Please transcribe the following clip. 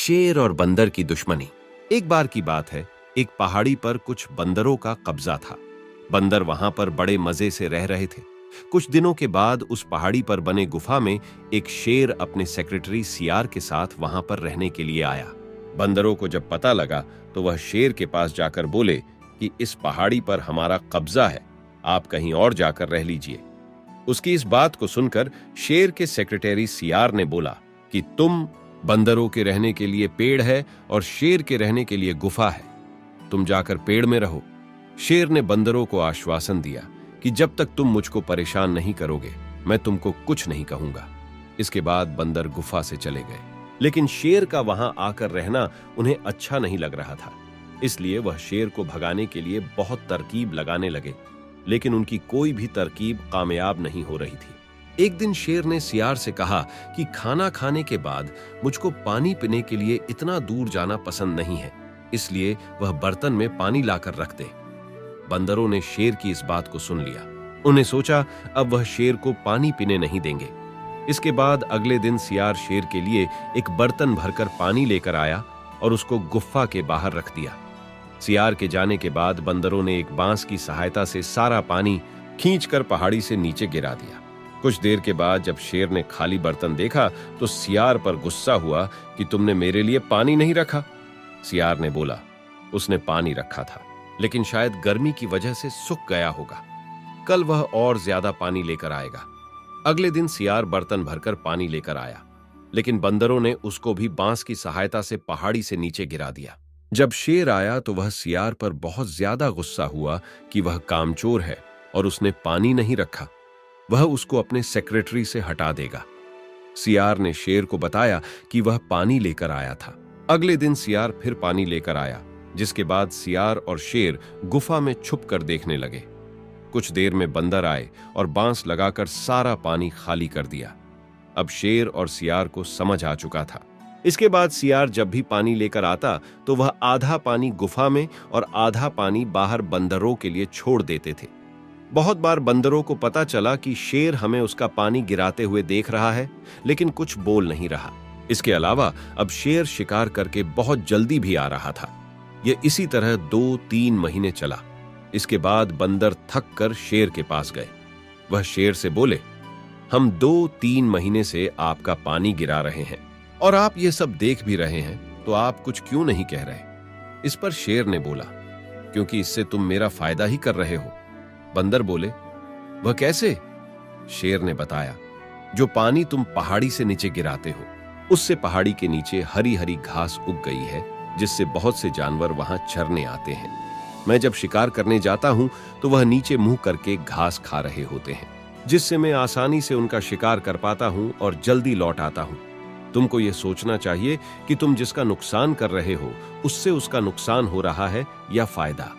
शेर और बंदर की दुश्मनी। एक बार की बात है, एक पहाड़ी पर कुछ बंदरों का कब्जा था। बंदर वहां पर बड़े मजे से रह रहे थे। कुछ दिनों के बाद उस पहाड़ी पर बने गुफा में एक शेर अपने सेक्रेटरी सियार के साथ वहां पर रहने के लिए आया। बंदरों को जब पता लगा तो वह शेर के पास जाकर बोले कि इस पहाड़ी पर हमारा कब्जा है, आप कहीं और जाकर रह लीजिए। उसकी इस बात को सुनकर शेर के सेक्रेटरी सियार ने बोला कि तुम बंदरों के रहने के लिए पेड़ है और शेर के रहने के लिए गुफा है, तुम जाकर पेड़ में रहो। शेर ने बंदरों को आश्वासन दिया कि जब तक तुम मुझको परेशान नहीं करोगे मैं तुमको कुछ नहीं कहूंगा। इसके बाद बंदर गुफा से चले गए, लेकिन शेर का वहां आकर रहना उन्हें अच्छा नहीं लग रहा था। इसलिए वह शेर को भगाने के लिए बहुत तरकीब लगाने लगे, लेकिन उनकी कोई भी तरकीब कामयाब नहीं हो रही थी। एक दिन शेर ने सियार से कहा कि खाना खाने के बाद मुझको पानी पीने के लिए इतना दूर जाना पसंद नहीं है, इसलिए वह बर्तन में पानी लाकर रख दे। बंदरों ने शेर की इस बात को सुन लिया। उन्हें सोचा अब वह शेर को पानी पीने नहीं देंगे। इसके बाद अगले दिन सियार शेर के लिए एक बर्तन भरकर पानी लेकर आया और उसको गुफा के बाहर रख दिया। सियार के जाने के बाद बंदरों ने एक बांस की सहायता से सारा पानी खींचकर पहाड़ी से नीचे गिरा दिया। कुछ देर के बाद जब शेर ने खाली बर्तन देखा तो सियार पर गुस्सा हुआ कि तुमने मेरे लिए पानी नहीं रखा। सियार ने बोला उसने पानी रखा था, लेकिन शायद गर्मी की वजह से सूख गया होगा। कल वह और ज्यादा पानी लेकर आएगा। अगले दिन सियार बर्तन भरकर पानी लेकर आया, लेकिन बंदरों ने उसको भी बांस की सहायता से पहाड़ी से नीचे गिरा दिया। जब शेर आया तो वह सियार पर बहुत ज्यादा गुस्सा हुआ कि वह कामचोर है और उसने पानी नहीं रखा, वह उसको अपने सेक्रेटरी से हटा देगा। सियार ने शेर को बताया कि वह पानी लेकर आया था। अगले दिन सियार फिर पानी लेकर आया, जिसके बाद सियार और शेर गुफा में छुप कर देखने लगे। कुछ देर में बंदर आए और बांस लगाकर सारा पानी खाली कर दिया। अब शेर और सियार को समझ आ चुका था। इसके बाद सियार जब भी पानी लेकर आता तो वह आधा पानी गुफा में और आधा पानी बाहर बंदरों के लिए छोड़ देते थे। बहुत बार बंदरों को पता चला कि शेर हमें उसका पानी गिराते हुए देख रहा है, लेकिन कुछ बोल नहीं रहा। इसके अलावा अब शेर शिकार करके बहुत जल्दी भी आ रहा था। यह इसी तरह 2-3 महीने चला। इसके बाद बंदर थक कर शेर के पास गए। वह शेर से बोले, हम 2-3 महीने से आपका पानी गिरा रहे हैं और आप ये सब देख भी रहे हैं, तो आप कुछ क्यों नहीं कह रहे? इस पर शेर ने बोला, क्योंकि इससे तुम मेरा फायदा ही कर रहे हो। बंदर बोले, वह कैसे? शेर ने बताया, जो पानी तुम पहाड़ी से नीचे गिराते हो, उससे पहाड़ी के नीचे हरी हरी घास उग गई है, जिससे बहुत से जानवर वहां चरने आते हैं। मैं जब शिकार करने जाता हूं तो वह नीचे मुंह करके घास खा रहे होते हैं, जिससे मैं आसानी से उनका शिकार कर पाता हूं और जल्दी लौट आता हूं। तुमको यह सोचना चाहिए कि तुम जिसका नुकसान कर रहे हो उससे उसका नुकसान हो रहा है या फायदा।